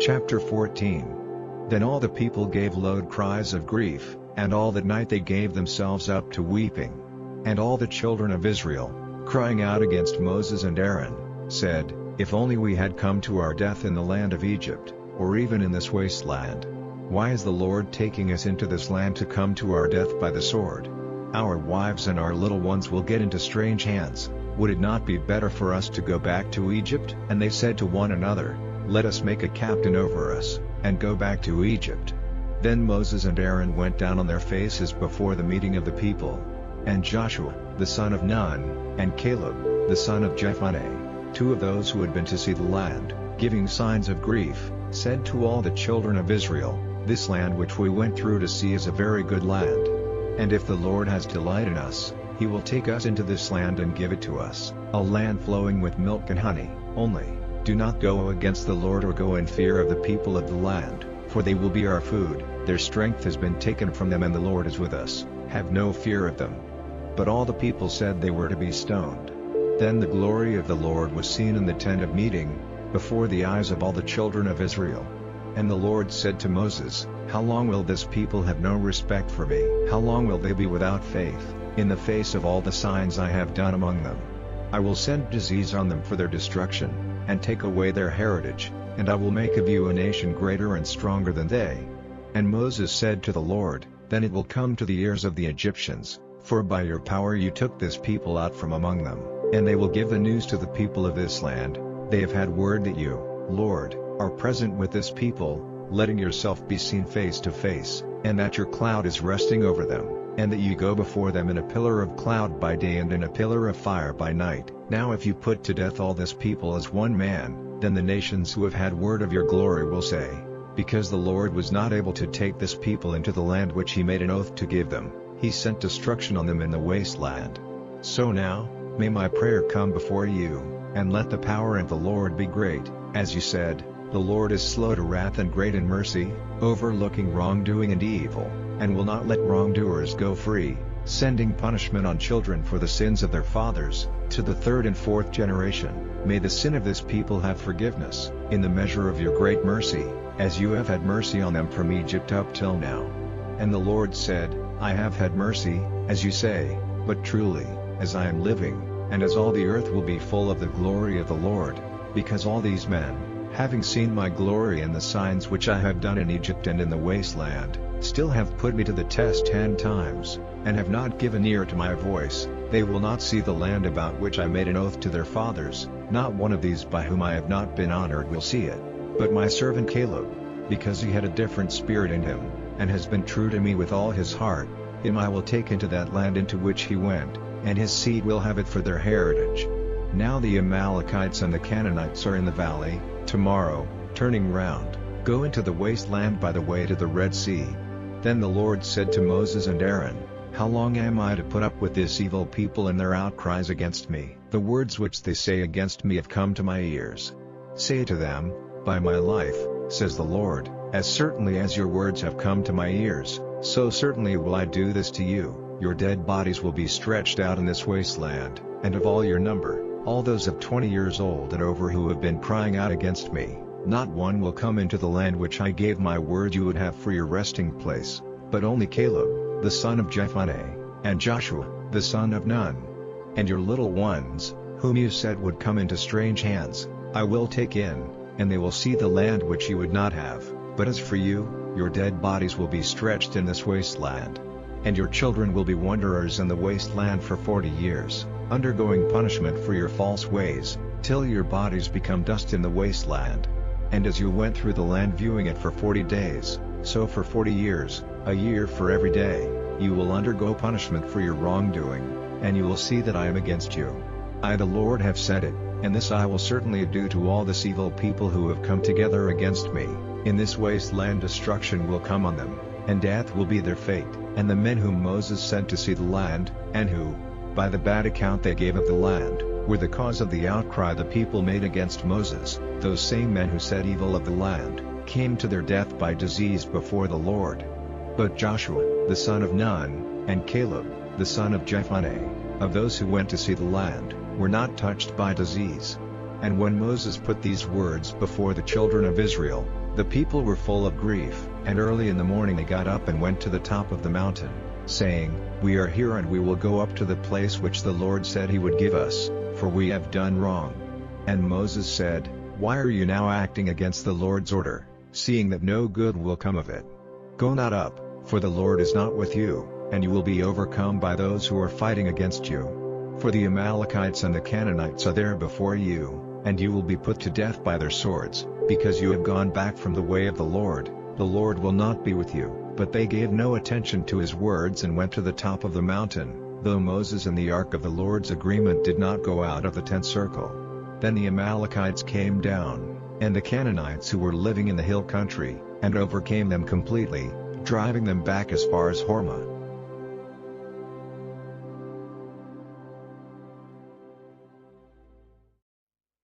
Chapter 14. Then all the people gave loud cries of grief, and all that night they gave themselves up to weeping. And all the children of Israel, crying out against Moses and Aaron, said, If only we had come to our death in the land of Egypt, or even in this wasteland. Why is the Lord taking us into this land to come to our death by the sword? Our wives and our little ones will get into strange hands. Would it not be better for us to go back to Egypt? And they said to one another, Let us make a captain over us, and go back to Egypt. Then Moses and Aaron went down on their faces before the meeting of the people. And Joshua, the son of Nun, and Caleb, the son of Jephunneh, two of those who had been to see the land, giving signs of grief, said to all the children of Israel, This land which we went through to see is a very good land. And if the Lord has delight in us, He will take us into this land and give it to us, a land flowing with milk and honey. Only, do not go against the Lord or go in fear of the people of the land, for they will be our food. Their strength has been taken from them and the Lord is with us. Have no fear of them. But all the people said they were to be stoned. Then the glory of the Lord was seen in the tent of meeting, before the eyes of all the children of Israel. And the Lord said to Moses, How long will this people have no respect for me? How long will they be without faith, in the face of all the signs I have done among them? I will send disease on them for their destruction, and take away their heritage, and I will make of you a nation greater and stronger than they. And Moses said to the Lord, Then it will come to the ears of the Egyptians, for by your power you took this people out from among them, and they will give the news to the people of this land. They have had word that you, Lord, are present with this people, letting yourself be seen face to face, and that your cloud is resting over them, and that you go before them in a pillar of cloud by day and in a pillar of fire by night. Now if you put to death all this people as one man, then the nations who have had word of your glory will say, Because the Lord was not able to take this people into the land which He made an oath to give them, He sent destruction on them in the wasteland. So now, may my prayer come before you, and let the power of the Lord be great, as you said, The Lord is slow to wrath and great in mercy, overlooking wrongdoing and evil, and will not let wrongdoers go free, sending punishment on children for the sins of their fathers, to the third and fourth generation. May the sin of this people have forgiveness, in the measure of your great mercy, as you have had mercy on them from Egypt up till now. And the Lord said, I have had mercy, as you say, but truly, as I am living, and as all the earth will be full of the glory of the Lord, because all these men, having seen my glory and the signs which I have done in Egypt and in the wasteland, still have put me to the test 10 times, and have not given ear to my voice, they will not see the land about which I made an oath to their fathers. Not one of these by whom I have not been honored will see it, but my servant Caleb, because he had a different spirit in him, and has been true to me with all his heart. Him I will take into that land into which he went, and his seed will have it for their heritage. Now the Amalekites and the Canaanites are in the valley. Tomorrow, turning round, go into the wasteland by the way to the Red Sea. Then the Lord said to Moses and Aaron, How long am I to put up with this evil people and their outcries against me? The words which they say against me have come to my ears. Say to them, By my life, says the Lord, as certainly as your words have come to my ears, so certainly will I do this to you. Your dead bodies will be stretched out in this wasteland, and of all your number, all those of 20 years old and over who have been crying out against me, not one will come into the land which I gave my word you would have for your resting place, but only Caleb, the son of Jephunneh, and Joshua, the son of Nun. And your little ones, whom you said would come into strange hands, I will take in, and they will see the land which you would not have. But as for you, your dead bodies will be stretched in this wasteland. And your children will be wanderers in the wasteland for 40 years, undergoing punishment for your false ways, till your bodies become dust in the wasteland. And as you went through the land viewing it for 40 days, so for 40 years, a year for every day, you will undergo punishment for your wrongdoing, and you will see that I am against you. I the Lord have said it, and this I will certainly do to all this evil people who have come together against me. In this wasteland destruction will come on them, and death will be their fate. And the men whom Moses sent to see the land, and who, by the bad account they gave of the land, were the cause of the outcry the people made against Moses, those same men who said evil of the land, came to their death by disease before the Lord. But Joshua, the son of Nun, and Caleb, the son of Jephunneh, of those who went to see the land, were not touched by disease. And when Moses put these words before the children of Israel, The people were full of grief, and early in the morning they got up and went to the top of the mountain, saying, "We are here and we will go up to the place which the Lord said he would give us, for we have done wrong." And Moses said, "Why are you now acting against the Lord's order, seeing that no good will come of it? Go not up, for the Lord is not with you, and you will be overcome by those who are fighting against you. For the Amalekites and the Canaanites are there before you, and you will be put to death by their swords, because you have gone back from the way of the Lord will not be with you." But they gave no attention to his words and went to the top of the mountain, though Moses and the ark of the Lord's agreement did not go out of the tent circle. Then the Amalekites came down, and the Canaanites who were living in the hill country, and overcame them completely, driving them back as far as Hormah.